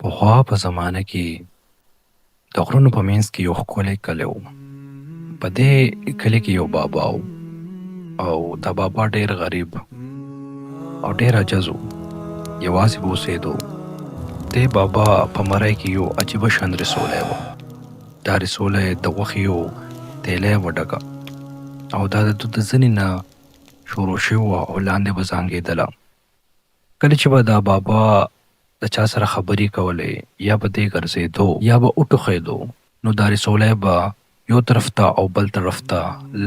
پخوا په زمانه کې د غرونو په منځ کې یو ښکلی کلی و. په دې کلي کې یو بابا و او دا بابا ډېر غریب او ډېر عجز و. یوازې به اوسېدو. دې بابا په مرۍ کې یو عجیبه شان رسولی و. دا رسولی د غوښې و تیلی و ډکه او دا د ده د زنې نه شروع شوې وه او لاندې به زانګېدله. کله چې به دا بابا د چا سره خبرې کولې یا به دې ګرځېدو یا به وټوخېدو نو دا رسولی به یو طرف ته او بل طرف ته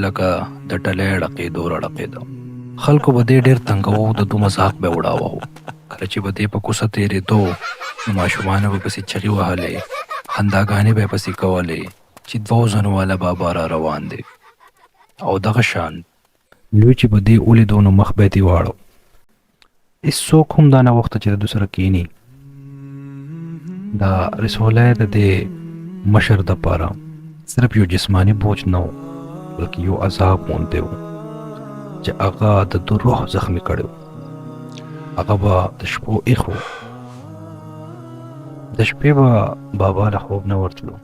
لکه د ټلۍ ړقېدو راړقېده. خلکو به دې ډېر تنګاوه او د ده مذاق به یې وړاوه. کله چې به دې په کوڅه تېرېدو نو ماشومانو به پسې چغې وهلې، خنداګانې به یې پسې کولې چې دوو زنو والا بابا را روان دی. او دغه شان لوی چې به دې ولیدو نو مخ به یې ترې واړو. هېڅوک هم دا نه غوښته چې د ده سره کښېني. دا رسولی د دې مشر دپاره صرف یو جسماني بوج نه و بلکې یو عذاب غوندې و چې هغه د ده روح زخمي کړی و. هغه به د شپو ایښ و. د شپې به بابا له خوب نه ورتلو.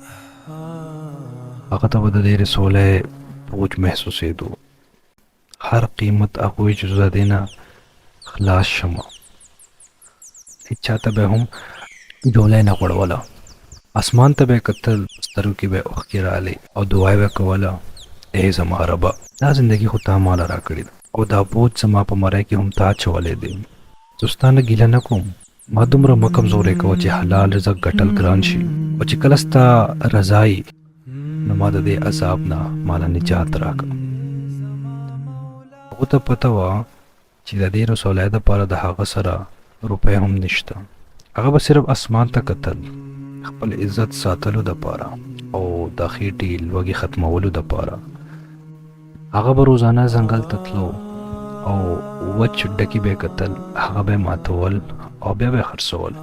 هغه ته به د دې رسولی بوج محسوسېدو. هر قیمت هغوی چې زه د دې نه خلاص شمه. هېچا ته به هم جولی نه غوړوله. اسمان ته به یې کتل، سترګو کې به یې اوښکې رالې او دعا یې به کوله، ای زما ربه دا زندګي خو تا ماله راکړې ده او دا بوج زما په مرۍ کې هم تا اچولی دی. زه ستا نه ګیله نه کوم، ما دومره مه کمزوری کوه چې حلال رزق ګټل ګران شي او چې کله ستا رضا یي نو ما د دې عذاب نه ماله نجات راکړه. هغو ته پته وه چې د دې رسولی دپاره د هغه سره روپۍ هم نشته. هغه به صرف اسمان ته کتل خپل عزت ساتلو دپاره او د خېټې لوږې ختمولو دپاره. هغه به روزانه ځنګل ته تلو او وچ ډکي به یې کتل، هغه به یې ماتول او بیا به یې خرڅول.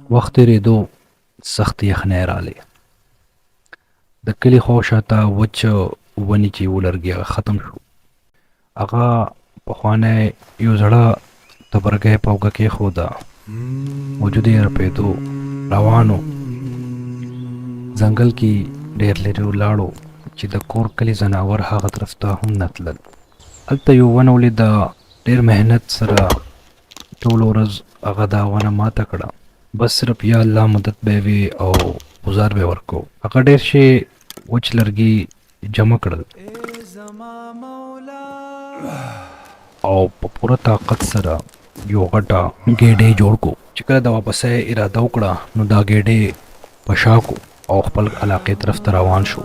وخت تېرېدو سخت یخنۍ راغلی. د کلي خواوشاته وچ ونې چې و لرګي هغه ختم شو. هغه پخوانی یو زړه تبرګی په اوږه کېښوده. وجود یې رپېدو. روانو ځنګل کې ډېر لرې ولاړو چې د کور کلي ځناور هغه طرف ته هم نه تلل. هلته یو ونه ولیده. ډېر محنت سره ټوله ورځ هغه دا ونه ماته کړه. بس صرف یا الله مدد به یې وي او ګزار به یې ورکو. هغه ډېر شي وچ لرګي جمع کړل او په پوره طاقت سره یو غټه ګېډۍ جوړ کو. چې کله د واپسۍ اراده وکړه نو دا ګېډۍ په شا کو او خپل علاقې طرف ته روان شو.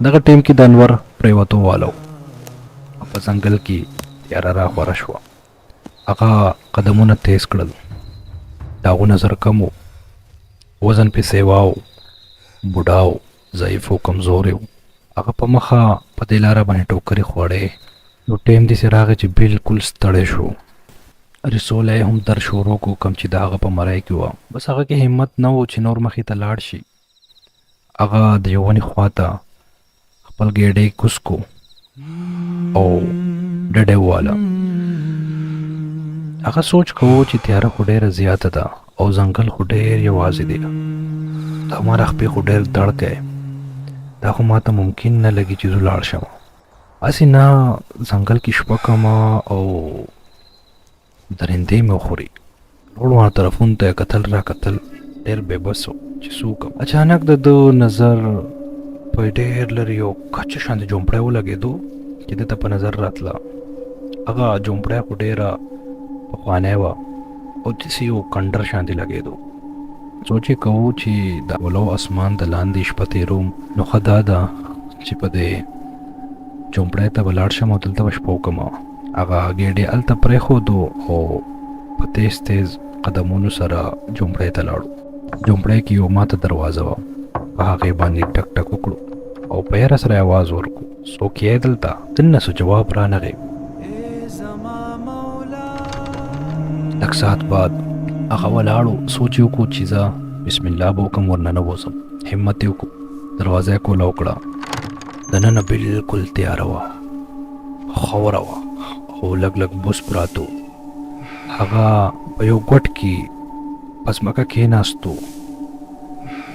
دغه ټیم کې د انور پرېوتو والا و او په ځنګل کې تیاره راخوره شوه. هغه قدمونه تیز کړل. داغونه زرکم و. وزن پې سیوا و. بوډا و. ضعیف و. کمزوری و. هغه په مخه په دې لاره باندې ټوکرې خوړې. نو ټیم داسې راغی چې بلکل ستړی شو. رسولی هم در شروع کو کم چې د هغه په مرۍ کې وه. بس هغه کې همت نه و چې نور مخې ته لاړ شي. هغه د یو ونې خواته خپل ګېډۍ کوز کو او ډډه وواله. هغه سوچ کوو چې تیاره خو ډېره زیاته ده او ځنګل خو ډېر یوازې دی. دا ما رخپې خو ډېر دړ کوي. دا خو ما ته ممکن نه لګي چې زه لاړ شم. هسې نه ځنګل کې شپه کمه او درندې مې وخوري. لوړو طرفونو ته یې کتل را کتل. ډېر بېبس و چې څه وکړم. اچانک د ده نظر په ډېر لرې یو کچه شانې جومپړی ولګېدو چې ده ته په نظر راتله. هغه جومپړی خو ډېره پخوانی وه او داسې یو کنډر شانې لګېدو. سوچ یې کوو چې د ولو اسمان د لاندې شپه تېروم نو ښه دا ده چې په دې جومپړی ته به لاړ شم او دلته به شپه وکړم. هغه ګېډې هلته پرېښودو او په تیز تیز قدمونو سره جومپړی ته لاړو. جومپړی کې یو ماته دروازه وه. په هغې باندې ټک ټک وکړو او په یاره سره یې اواز ورکړو، څوک یې دلته؟ دننه څه جواب رانغی. لږ ساعت بعد هغه ولاړو. سوچ یې وکړو چې زه بسم الله به وکړم ورننه وځم. همت یې وکړو. دروازه یې کوله وکړه. دننه بالکل تیاره وه، خاوره وه او لږ لږ بوس پراته و. هغه په یو ګوټ کې په ځمکه کېناستو،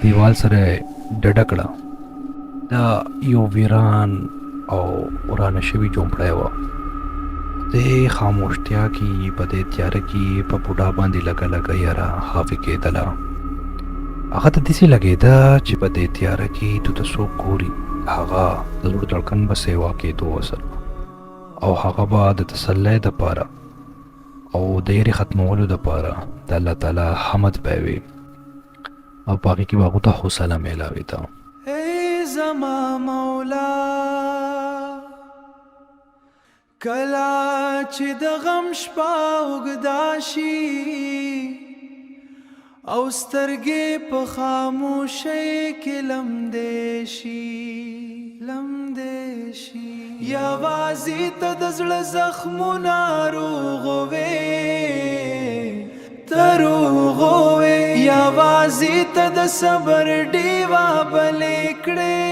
دیوال سره یې ډډه کړه. دا یو ویران او ورانه شوي جومپړی وه. دې خاموشتیا کې په دې تیاره کې په بوډا باندې لږه لږه یاره حاوي کېدله. هغه ته داسې لګېده چې په دې تیاره کې تو ته څوک ګوري. هغه د زړه دړکن به سیوا کېدو ورسره، او هغه به د تسلی دپاره او د یېرې ختمولو دپاره د الله تعالی حمد به یې وي، او په هغې کې به هغو ته حوصله میلاوېده. ای زما مولا، کله چې د غم شپه اوږده شي او سترګې په خاموشۍ کې لمدې شي، یوازې ته د زړه زخمونه روغوې، یوازې ته د صبر ډیوه بلې کړې.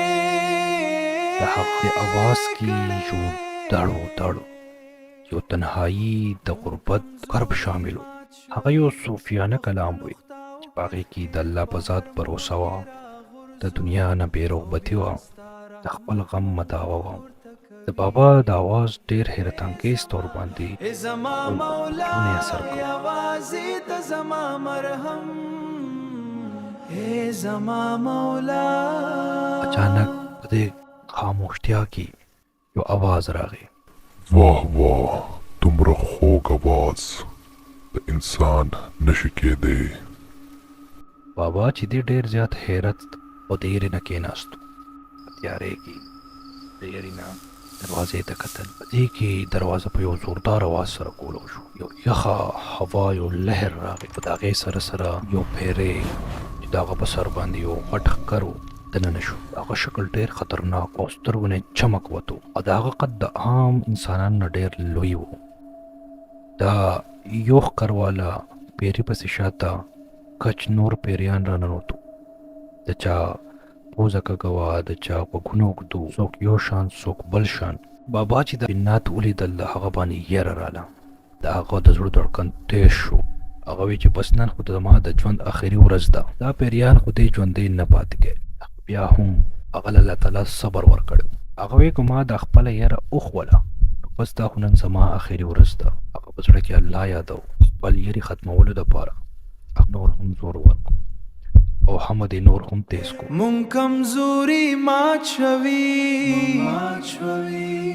د هغې اواز کې یو دړو دړو، یو تنهایی د غربت غرب شامل و. هغه یو صوفیانه کلام وی چې په هغې کې د الله په ذات بروسه وه، د دنیا نه بې رغبتي وه، د خپل غم مداوه وه. د بابا د آواز ډېر حیرت انګیز طور باندې زړونه اثر کړ. یوازې ته زما مرهم، ای زما مولا. اچانک په دې خاموشتیا کې یو آواز راغی. واه واه، دومره خوږ آواز د انسان نشي کېدی. بابا چې دې ډېر زیات حیرت او د یېرې نه کېناستو. په تیارې کې د یېرې نه دروازې ته کتل. په دې کې دروازه په یو زوردار آواز سره کولو شو. یو یخه هوا، یو لهر راغی. په د هغې سره سره یو پیری چې د هغه په سر باندې یو غټ ښکر و دننه شو. د هغه شکل ډېر خطرناک او سترګو نه چمک وتو، او د هغه قد د عام انسانانو نه ډېر لوی و. دا یو ښکر والا پیري پسې شاته کچ نور پیریان راننوتو. د چا پوزه کږه وه، د چا غوږونه اوږد و، څوک یو شان څوک بل شان. بابا چې د جنات ولیدل، د هغه باندې یره راله. د هغه د زړه دړکن تیز شو. هغه وی چې بس نن خو زما د ژوند آخري ورځ ده. دا پیریان خو دې ژوندی نه پاتې کړی. بیا هم هغه له الله تعالی صبر ورکړی. هغه وی که ما د خپله یره وښوله، نو بس دا خو نن زما آخري ورځ ده. هغه په زړه کې الله یادو، خپل یرې ختمولو دپاره نور هم زور ورکو او حمد یې نور هم تیز کو. مونږ کمزوري مات شوي،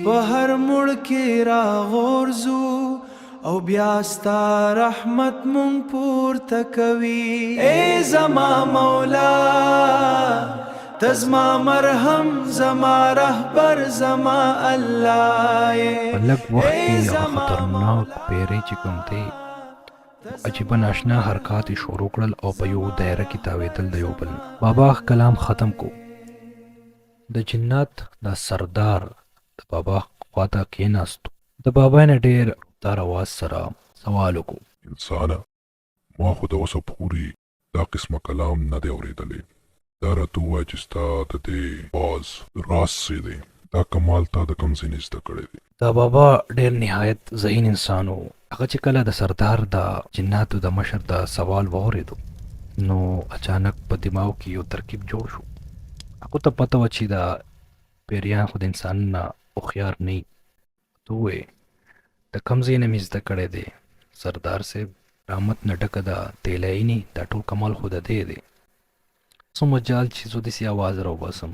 په هر موړ کې راغورځو، او بیا ستا رحمت مونږ پورته کوي. ای زما مولا، ته زما مرهم، زما رهبر، زما الله یې. په لږ وخت کې هغه خطرناک پیری چې کوم دی، عجیبه ناشنا حرکات یې شروع کړل او په یو دایره کې تاوېدل د یو بل. بابا کلام ختم کو. د جنات دا سردار د بابا خواته کېناستو. د بابا نه ډېر دار آواز سره سوال وکړو. انسانه، ما خو د اوسه پورې دا قسمه کلام نه دی اورېدلی. دا راته ووایه چې ستا د دې آواز راز څه دی؟ دا کمال تا د کوم ځای زده کړی دی؟ دا بابا ډېر نهایت ذهین انسان و. هغه چې کله د سردار د جناتو د مشر د سوال واورېدو، نو اچانک په دماغ کې یو ترکیب جوړ شو. هغه ته پته وه چې دا پیریان خو د انسانانو نه هوښیار نه وي. ته ووایې د کوم ځای نه مې زده کړی دی؟ سردار صاحب، رحمت نه ډکه ده، تیلی نه، دا ټول کمال خو د دی دی. څه مجال چې زه داسې آواز راوباسم،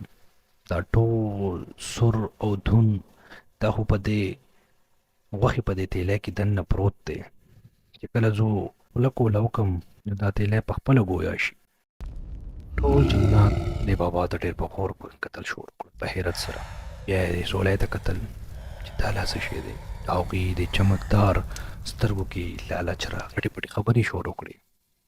دا ټول سر او دھن دا خو په دې غوښې په دې تیلی کې دننه پروت دی. چې کله زه خوله کوله وکړم، نو دا تیلی په خپله ګویا شي. ټول جنات دې بابا ته ډېر په غور کتل شروع کړل، په حیرت سره. بیا یې سولی ته کتل چې دا لا څه شی دی. د هغوی د چمکدار سترګو کې لالچ راغی. پټې پټې خبرې شروع کړې.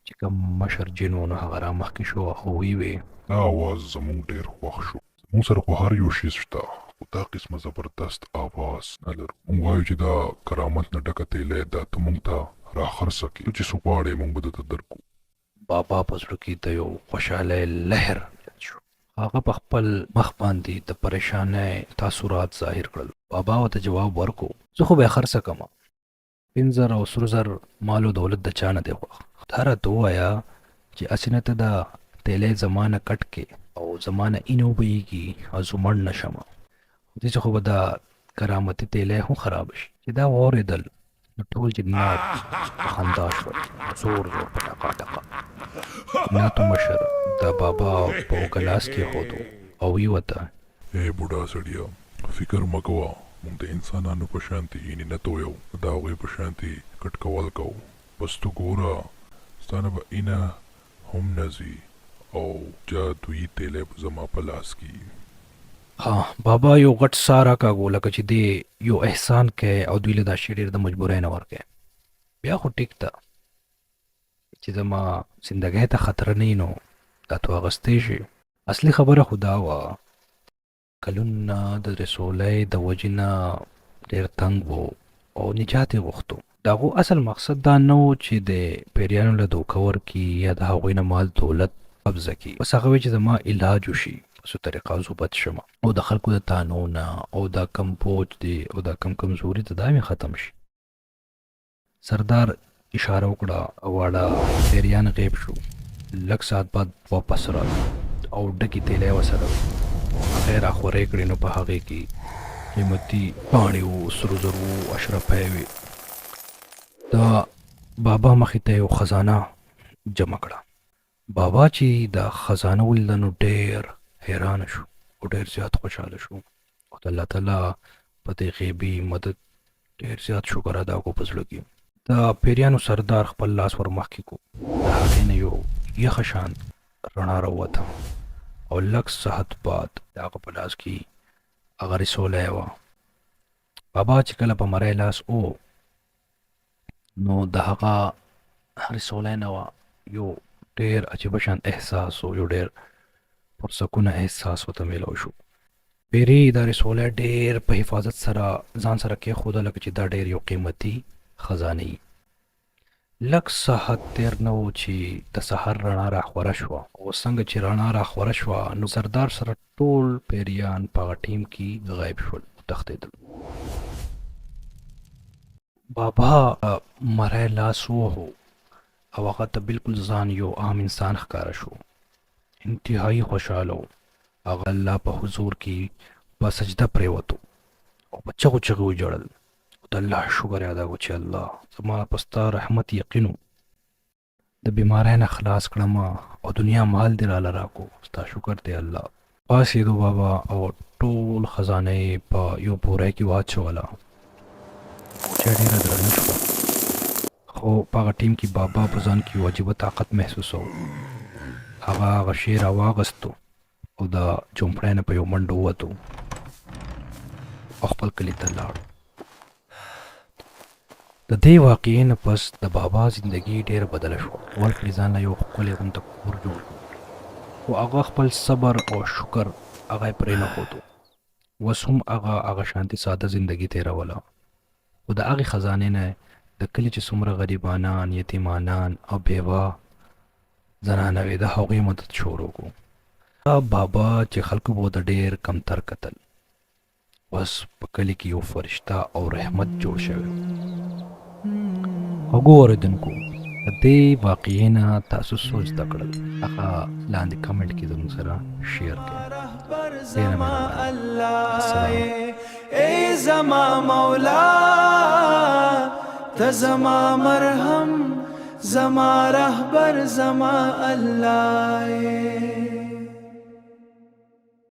چې کوم مشر جن و، نو هغه را مخکې شو او ویې دا آواز زمونږ ډېر خوښ شو. زمونږ سره خو هر یو شی شته، خو دا قسمه زبردست آواز نه لرو. مونږ وایو چې دا کرامت نه ډکه تیلی دا ته مونږ ته راخرڅه کړي. ته چې څه غواړې مونږ به درته درکړو. بابا په زړه کې د یو خوشحالۍ لهر شو. هغه په خپل مخ باندې د پریشانۍ تاثرات ظاهر کړل. بابا ورته جواب ورکړو، زه خو به یې خرڅه کړم، پنځر او سرو زر مال او دولت د چا نه دی خوښ. دا راته ووایه چې هسې نه ته دا تیلی زمانه کټ کې او زمانه اینو وبهیږي او زه مړ نه شم، دې څه خو به دا کرامتي تیلی هم خراب شي. چې دا واورېدل نو ټول جنات په خندا شول، زور زور په ټقا ټقا. جناتو مشر د بابا په اوږه لاس کېښودو او ویې ورته اے بوډا سړیا، فکر مه کوه، موږ د انسانانو په شانتي یعنې نه تویو، د هغوی په شانتي کټ کول کوو. بس تو ګوره ستا نه به اینه هم نه ځي او جادویي تیلی به زما په لاس کې. ها بابا یو غټ سا راکاږو لکه چې دې یو احسان کوي او دوی له دا شی ډېر د مجبورۍ نه ورکوي. بیا خو ټیک ده چې زما زندګۍ ته خطر نه وي نو دا تو اخیستی شي. اصلي خبره خو دا وه کلونه د رسولۍ د وجې نه ډېر تنګ و او نجات یې غوښتو. د هغو اصل مقصد دا نه و چې د پیریانو له دوکه ورکړي یا د هغوی نه مال دولت قبضه کړي، بس هغه وی چې زما علاج وشي په څه طریقه زه بد شم او د خلکو د تانو نه او دا کم پوچ دی او دا کم کمزوري ته دا مې ختم شي. سردار اشاره وکړه او واړه پیریان غیب شو. لږ ساعت بعد واپس راغلل او ډکې تیلی ورسره وې. هغه یې راخورې کړې نو په هغې کې قیمتي پاڼې وو، سرو زر وو، اشرفۍ وې. د بابا مخې ته یو خزانه جمع کړه. بابا چې دا خزانه ولیده نو ډېر حیرانه شو او ډېر زیات خوشحاله شو او د الله تعالی په دې غیبي مدد ډېر زیات شکر ادا کو په زړه کې. د پیریانو سردار خپل لاس ور مخکې کو، د هغې نه یو یخه شان رڼا راووته او لږ ساعت بعد د هغه په لاس کې هغه رسولی وه. بابا چې کله په مری لاس و نو د هغه رسولی نه وه یو ډېر عجیبه شان احساس و، یو ډېر پرسکونه احساس ورته میلاو شو. پیري دا رسولی ډېر په حفاظت سره ځان سره کېښوده لکه چې دا ډېر یو قیمتي خزانه وي. لږ ساعت تېر نه و چې د سهار رڼا راخوره شوه او څنګه چې رڼا راخوره شوه نو سردار سره ټول پیریان په هغه ټیم کې غایب شول، تښتېدل. بابا مری لاس ووهو او هغه ته بالکل ځان یو عام انسان ښکاره شو. انتهایی خوشحاله و. هغه الله په حضور کې په سجده پرېوتو او په چغو چغو وژړل. د الله شکر یې ادا کړو چې الله زما په ستا رحمت یقین و، د بیمارۍ نه خلاص کړم او دنیا مال دې راله راکړو، ستا شکر دی الله. پاڅېدو بابا او ټول خزانه یې په یو بوری کې واچوله. بوجۍ ډېره درنه شوه خو په هغه ټیم کې بابا په ځان کې یو عجیبه طاقت محسوسوه. هغه شی راواغستو او د جومپړۍ نه په یو منډه ووتو او خپل کلي ته لاړ. د دې واقعې نه پس د بابا زندګي ډېره بدله شوه. اول کړي ځان له یو ښکلی غونته کور جوړ کړو خو هغه خپل صبر او شکر هغه یې پرې نه ښودو. اوس هم هغه شانتي ساده زندګي تېروله خو د هغې خزانې نه د کلي چې څومره غریبانان، یتیمانان او بیوه زنانه وې د هغوی مدد شروع کړو. بابا چې خلکو به د ډېر کمتر کتل، اوس په کلي کې یو فرشته او رحمت جوړ شوی و. هغو اورېدونکو د دې واقعې نه تاسو څه زده کړل هغه لاندې کمنټ کې زموږ سره شیر کړئ. ډېره مننه. ای زما مولا ته زما مرهم، زما رهبر، زما الله.